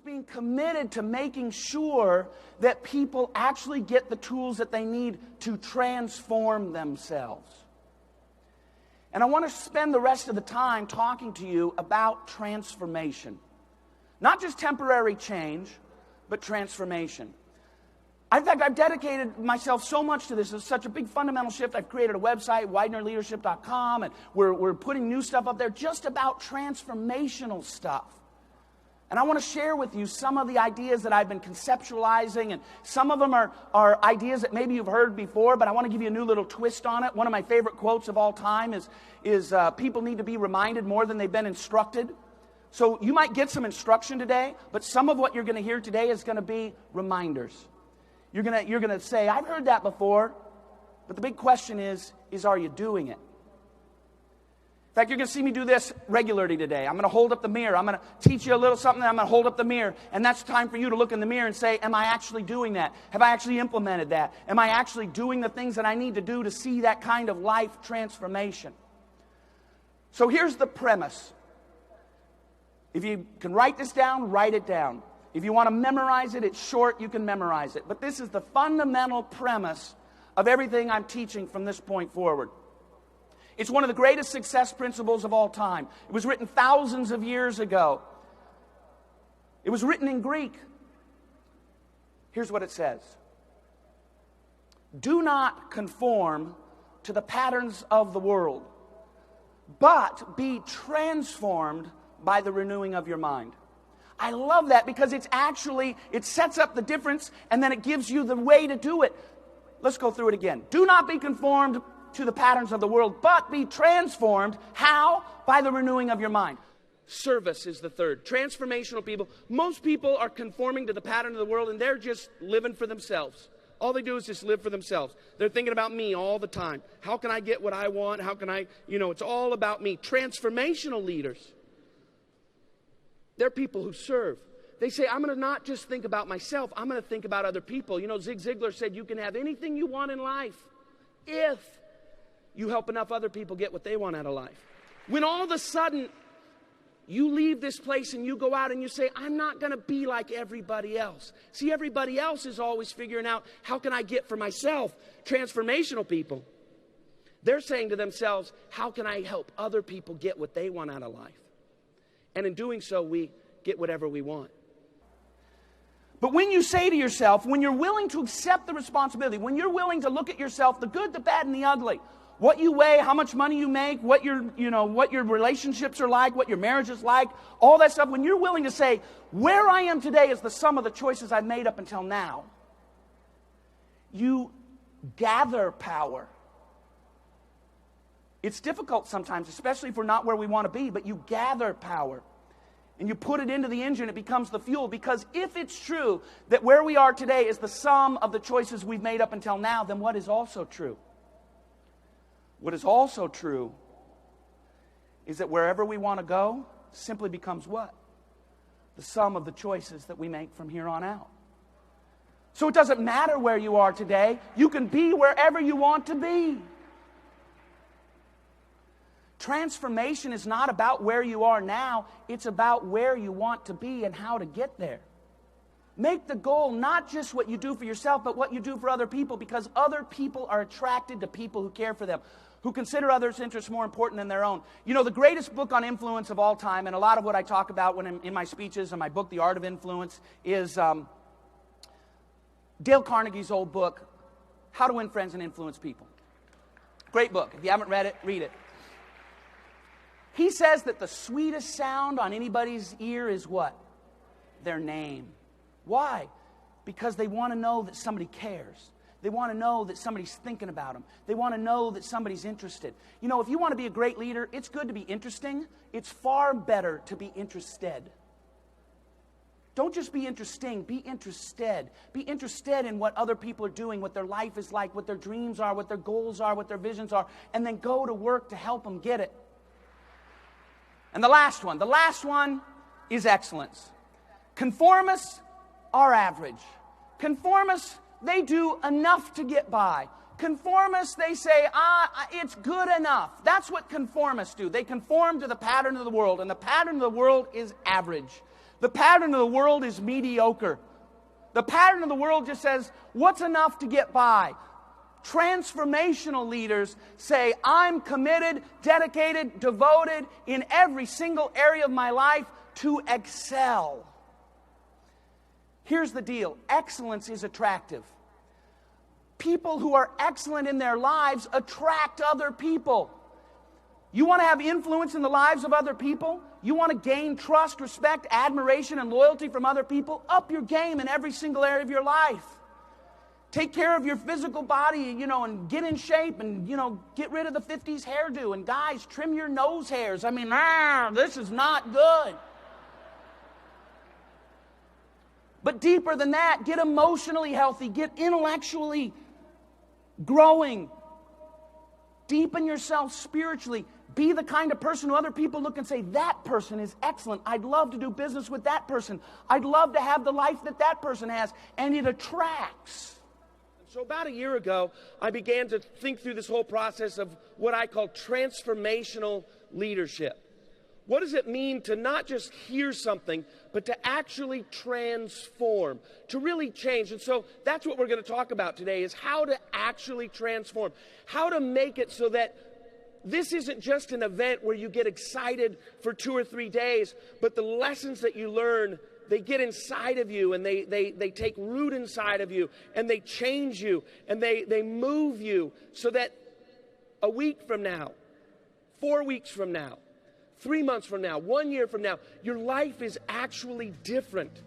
being committed to making sure that people actually get the tools that they need to transform themselves. And I want to spend the rest of the time talking to you about transformation. Not just temporary change, but transformation. In fact, I've dedicated myself so much to this. It's such a big fundamental shift. I've created a website, widenerleadership.com, and we're putting new stuff up there just about transformational stuff. And I want to share with you some of the ideas that I've been conceptualizing, and some of them are ideas that maybe you've heard before, but I want to give you a new little twist on it. One of my favorite quotes of all time is people need to be reminded more than they've been instructed. So you might get some instruction today, but some of what you're going to hear today is going to be reminders. You're going to say, I've heard that before, but the big question is are you doing it? In fact, you're going to see me do this regularly today. I'm going to hold up the mirror. I'm going to teach you a little something, and I'm going to hold up the mirror. And that's time for you to look in the mirror and say, am I actually doing that? Have I actually implemented that? Am I actually doing the things that I need to do to see that kind of life transformation? So here's the premise. If you can write this down, write it down. If you want to memorize it, it's short, you can memorize it. But this is the fundamental premise of everything I'm teaching from this point forward. It's one of the greatest success principles of all time. It was written thousands of years ago. It was written in Greek. Here's what it says. Do not conform to the patterns of the world, but be transformed by the renewing of your mind. I love that because it sets up the difference, and then it gives you the way to do it. Let's go through it again. Do not be conformed to the patterns of the world, but be transformed. How? By the renewing of your mind. Service is the third. Transformational people. Most people are conforming to the pattern of the world, and they're just living for themselves. All they do is just live for themselves. They're thinking about me all the time. How can I get what I want? How can I, it's all about me. Transformational leaders, they're people who serve. They say, I'm going to not just think about myself, I'm going to think about other people. Zig Ziglar said, you can have anything you want in life if you help enough other people get what they want out of life. When all of a sudden you leave this place and you go out and you say, I'm not going to be like everybody else. See, everybody else is always figuring out, how can I get for myself? Transformational people, they're saying to themselves, how can I help other people get what they want out of life? And in doing so, we get whatever we want. But when you say to yourself, when you're willing to accept the responsibility, when you're willing to look at yourself, the good, the bad, and the ugly, what you weigh, how much money you make, what your relationships are like, what your marriage is like, all that stuff, when you're willing to say, where I am today is the sum of the choices I've made up until now, you gather power. It's difficult sometimes, especially if we're not where we want to be, but you gather power. And you put it into the engine, it becomes the fuel. Because if it's true that where we are today is the sum of the choices we've made up until now, then what is also true? What is also true is that wherever we want to go simply becomes what? The sum of the choices that we make from here on out. So it doesn't matter where you are today. You can be wherever you want to be. Transformation is not about where you are now. It's about where you want to be and how to get there. Make the goal not just what you do for yourself, but what you do for other people, because other people are attracted to people who care for them, who consider others' interests more important than their own. The greatest book on influence of all time, and a lot of what I talk about when in my speeches and my book, The Art of Influence, is Dale Carnegie's old book, How to Win Friends and Influence People. Great book. If you haven't read it, read it. He says that the sweetest sound on anybody's ear is what? Their name. Why? Because they want to know that somebody cares. They want to know that somebody's thinking about them. They want to know that somebody's interested. If you want to be a great leader, it's good to be interesting. It's far better to be interested. Don't just be interesting, be interested. Be interested in what other people are doing, what their life is like, what their dreams are, what their goals are, what their visions are, and then go to work to help them get it. And the last one is excellence. Conformists are average. Conformists, they do enough to get by. Conformists, they say, it's good enough. That's what conformists do. They conform to the pattern of the world, and the pattern of the world is average. The pattern of the world is mediocre. The pattern of the world just says, what's enough to get by? Transformational leaders say, I'm committed, dedicated, devoted in every single area of my life to excel. Here's the deal. Excellence is attractive. People who are excellent in their lives attract other people. You want to have influence in the lives of other people? You want to gain trust, respect, admiration, and loyalty from other people? Up your game in every single area of your life. Take care of your physical body, and get in shape and, get rid of the 50s hairdo. And guys, trim your nose hairs. I mean, this is not good. But deeper than that, get emotionally healthy, get intellectually growing. Deepen yourself spiritually. Be the kind of person who other people look and say, that person is excellent. I'd love to do business with that person. I'd love to have the life that that person has. And it attracts. So about a year ago, I began to think through this whole process of what I call transformational leadership. What does it mean to not just hear something, but to actually transform, to really change? And so that's what we're going to talk about today, is how to actually transform, how to make it so that this isn't just an event where you get excited for 2 or 3 days, but the lessons that you learn, they get inside of you, and they take root inside of you, and they change you, and they move you, so that a week from now, 4 weeks from now, 3 months from now, 1 year from now, your life is actually different.